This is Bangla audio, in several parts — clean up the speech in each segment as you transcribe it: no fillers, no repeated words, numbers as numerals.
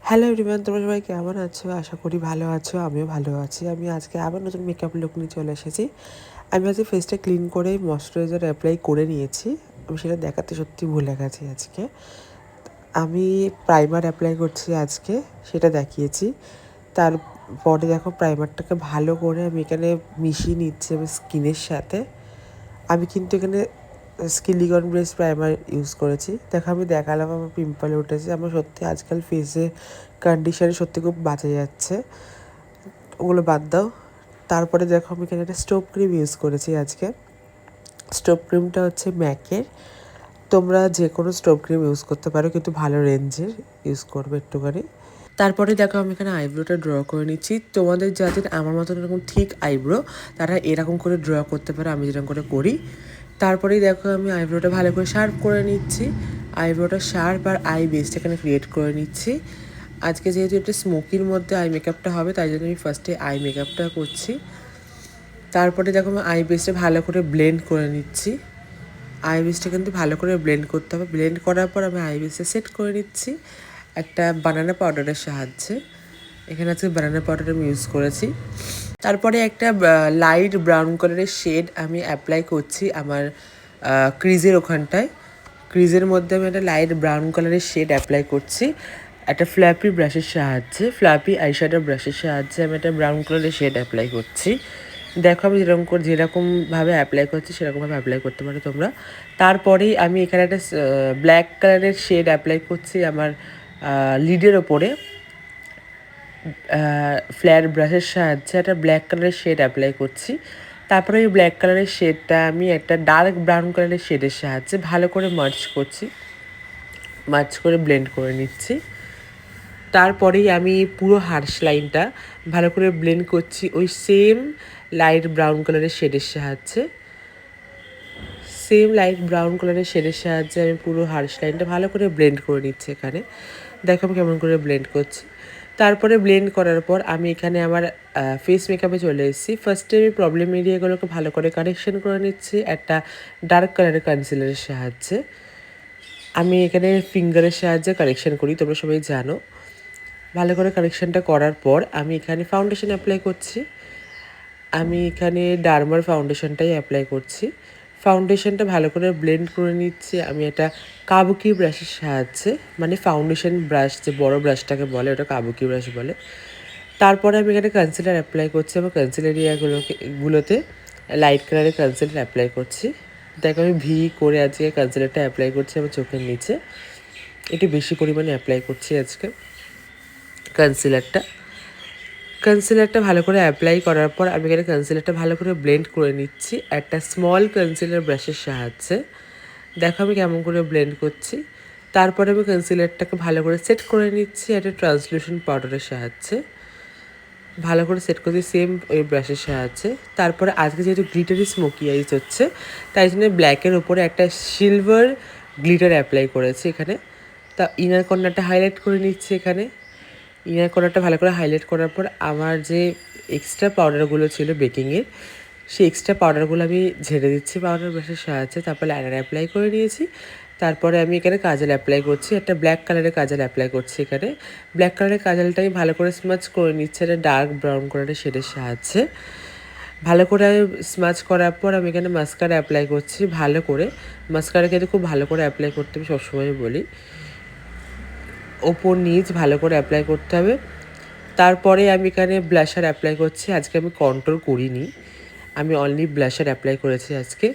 হ্যালো এভরিওয়ান, তোমরা সবাই কেমন আছো? আশা করি ভালো আছো, আমিও ভালো আছি। আমি আজকে আবার নতুন মেকআপ লুক নিয়ে চলে এসেছি। আমি আজকে ফেসটা ক্লিন করে ময়শ্চারাইজার অ্যাপ্লাই করে নিয়েছি। আমি সেটা দেখাতে সত্যি ভুলে গেছি আজকে। আমি প্রাইমার অ্যাপ্লাই করছি আজকে, সেটা দেখিয়েছি। তারপরে দেখো প্রাইমারটাকে ভালো করে আমি এখানে মিশিয়ে নিচ্ছি আমার স্কিনের সাথে। আমি কিন্তু এখানে সিলিকন বেস প্রাইমার ইউজ করেছি। দেখো আমি দেখালাম আমার পিম্পল উঠেছে। আমার সত্যি আজকাল ফেসে কন্ডিশনে সত্যি খুব বাঁচা যাচ্ছে, ওগুলো বাদ দাও। তারপরে দেখো আমি এখানে একটা স্টোভ ক্রিম ইউজ করেছি আজকে। স্টোভ ক্রিমটা হচ্ছে ম্যাকের। তোমরা যে কোনো স্টোভ ক্রিম ইউজ করতে পারো, কিন্তু ভালো রেঞ্জের ইউজ করবে একটুখানি। তারপরে দেখো আমি এখানে আইব্রোটা ড্র করে নিচ্ছি। তোমাদের যাদের আমার মতন এরকম ঠিক আইব্রো, তারা এরকম করে ড্র করতে পারে, আমি যেরকম করে করি। তারপরেই দেখো আমি আইব্রোটা ভালো করে শার্প করে নিচ্ছি। আইব্রোটা শার্প আর আই বেসটা এখানে ক্রিয়েট করে নিচ্ছি। আজকে যেহেতু একটা স্মোকির মধ্যে আই মেকআপটা হবে, তাই জন্য আমি ফার্স্টে আই মেকআপটা করছি। তারপরে দেখো আমি আই বেসটা ভালো করে ব্লেন্ড করে নিচ্ছি। আই বেসটা কিন্তু ভালো করে ব্লেন্ড করতে হবে। ব্লেন্ড করার পর আমি আই বেসটা সেট করে নিচ্ছি একটা বানানা পাউডারের সাহায্যে। এখানে আজকে বানানা পাউডার আমি ইউজ করেছি। তারপরে একটা লাইট ব্রাউন কালারের শেড আমি অ্যাপ্লাই করছি আমার ক্রিজের ওখানটায়। ক্রিজের মধ্যে আমি একটা লাইট ব্রাউন কালারের শেড অ্যাপ্লাই করছি একটা ফ্ল্যাপি ব্রাশের সাহায্যে। ফ্ল্যাপি আইশ্যাডো ব্রাশের সাহায্যে আমি একটা ব্রাউন কালারের শেড অ্যাপ্লাই করছি। দেখো আমি যেরকমভাবে অ্যাপ্লাই করছি সেরকমভাবে অ্যাপ্লাই করতে পারো তোমরা। তারপরেই আমি এখানে একটা ব্ল্যাক কালারের শেড অ্যাপ্লাই করছি আমার লিডের ওপরে। ফ্ল্যাট ব্রাশের সাহায্যে একটা ব্ল্যাক কালারের শেড অ্যাপ্লাই করছি। তারপরে ওই ব্ল্যাক কালারের শেডটা আমি একটা ডার্ক ব্রাউন কালারের শেডের সাহায্যে ভালো করে মার্চ করছি, মার্চ করে ব্লেন্ড করে নিচ্ছি। তারপরেই আমি পুরো হার্শ লাইনটা ভালো করে ব্লেন্ড করছি ওই সেম লাইট ব্রাউন কালারের শেডের সাহায্যে। আমি পুরো হার্শ লাইনটা ভালো করে ব্লেন্ড করে নিচ্ছি এখানে। দেখো আমি কেমন করে ব্লেন্ড করছি। তারপরে ব্লেন্ড করার পর আমি এখানে আমার ফেস মেকআপে চলে এসেছি। ফার্স্টে আমি প্রবলেম এরিয়াগুলোকে ভালো করে কারেকশন করে নিচ্ছি একটা ডার্ক কালারের কনসিলারের সাহায্যে। আমি এখানে ফিঙ্গারের সাহায্যে কারেকশন করি, তোমরা সবাই জানো। ভালো করে কারেকশনটা করার পর আমি এখানে ফাউন্ডেশন অ্যাপ্লাই করছি। আমি এখানে ডার্মার ফাউন্ডেশনটাই অ্যাপ্লাই করছি। ফাউন্ডেশনটা ভালো করে ব্লেন্ড করে নিচ্ছি আমি একটা কাবুকি ব্রাশের সাহায্যে, মানে ফাউন্ডেশন ব্রাশ যে বড় ব্রাশটাকে বলে ওটা কাবুকি ব্রাশ বলে। তারপরে আমি এখানে কনসিলার অ্যাপ্লাই করছি। আমার কনসিলার এরিয়াগুলোতে লাইট কালারের কনসিলার অ্যাপ্লাই করছি। দেখো আমি ভি করে আজকে কনসিলারটা অ্যাপ্লাই করছি আমার চোখের নিচে। একটু বেশি পরিমাণে অ্যাপ্লাই করছি আজকে কনসিলারটা ভালো করে অ্যাপ্লাই করার পর আমি এখানে কনসিলারটা ভালো করে ব্লেন্ড করে নিচ্ছি একটা স্মল কনসিলার ব্রাশের সাহায্যে। দেখো আমি কেমন করে ব্লেন্ড করছি। তারপরে আমি কনসিলারটাকে ভালো করে সেট করে নিচ্ছি একটা ট্রান্সলুশন পাউডারের সাহায্যে। ভালো করে সেট করছি সেম ওই ব্রাশের সাহায্যে। তারপরে আজকে যেহেতু গ্লিটারি স্মোকি আইস হচ্ছে, তাই জন্য ব্ল্যাকের ওপরে একটা সিলভার গ্লিটার অ্যাপ্লাই করেছি এখানে। তা ইনার কর্নারটা হাইলাইট করে নিচ্ছি এখানে। ইনার কর্নারটা ভালো করে হাইলাইট করার পর আমার যে এক্সট্রা পাউডারগুলো ছিল বেকিংয়ের, সেই এক্সট্রা পাউডারগুলো আমি ঝেড়ে দিচ্ছি পাউডার ব্রাশের সাহায্যে। তারপর লাইনার অ্যাপ্লাই করে নিয়েছি। তারপরে আমি এখানে কাজল অ্যাপ্লাই করছি, একটা ব্ল্যাক কালারের কাজল অ্যাপ্লাই করছি এখানে। ব্ল্যাক কালারের কাজলটা আমি ভালো করে স্মাচ করে নিচ্ছি একটা ডার্ক ব্রাউন কালারের শেডের সাহায্যে। ভালো করে স্মাচ করার পর আমি এখানে মাস্কারা অ্যাপ্লাই করছি ভালো করে। মাস্কারা কিন্তু খুব ভালো করে অ্যাপ্লাই করতে আমি সবসময় বলি, ওপর নিচ ভালো করে অ্যাপ্লাই করতে হবে। তারপরে আমি এখানে ব্লাশার অ্যাপ্লাই করছি। আজকে আমি কন্ট্রোল করিনি, আমি অনলি ব্লাশার অ্যাপ্লাই করেছি আজকে।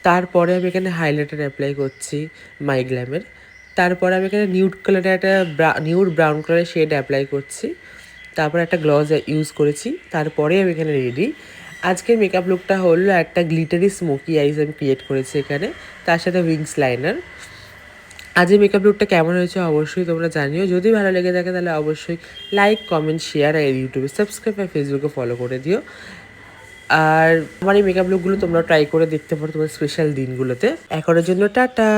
তারপরে আমি এখানে হাইলাইটার অ্যাপ্লাই করছি মাইগ্ল্যামের। তারপরে আমি এখানে নিউড কালারের একটা নিউড ব্রাউন কালারের শেড অ্যাপ্লাই করছি। তারপরে একটা গ্লস ইউজ করেছি। তারপরে আমি এখানে রেডি। আজকের মেকআপ লুকটা হলো একটা গ্লিটারি স্মোকি আইস আমি ক্রিয়েট করেছি এখানে, তার সাথে উইংস লাইনার। আজ এই মেকআপ লুকটা কেমন হয়েছে অবশ্যই তোমরা জানিও। যদি ভালো লেগে থাকে তাহলে অবশ্যই লাইক, কমেন্ট, শেয়ার আর ইউটিউবে সাবস্ক্রাইব আর ফেসবুকে ফলো করে দিও। আর আমার এই মেকআপ লুকগুলো তোমরা ট্রাই করে দেখতে পারো তোমার স্পেশাল দিনগুলোতে। এখনের জন্য টাটা।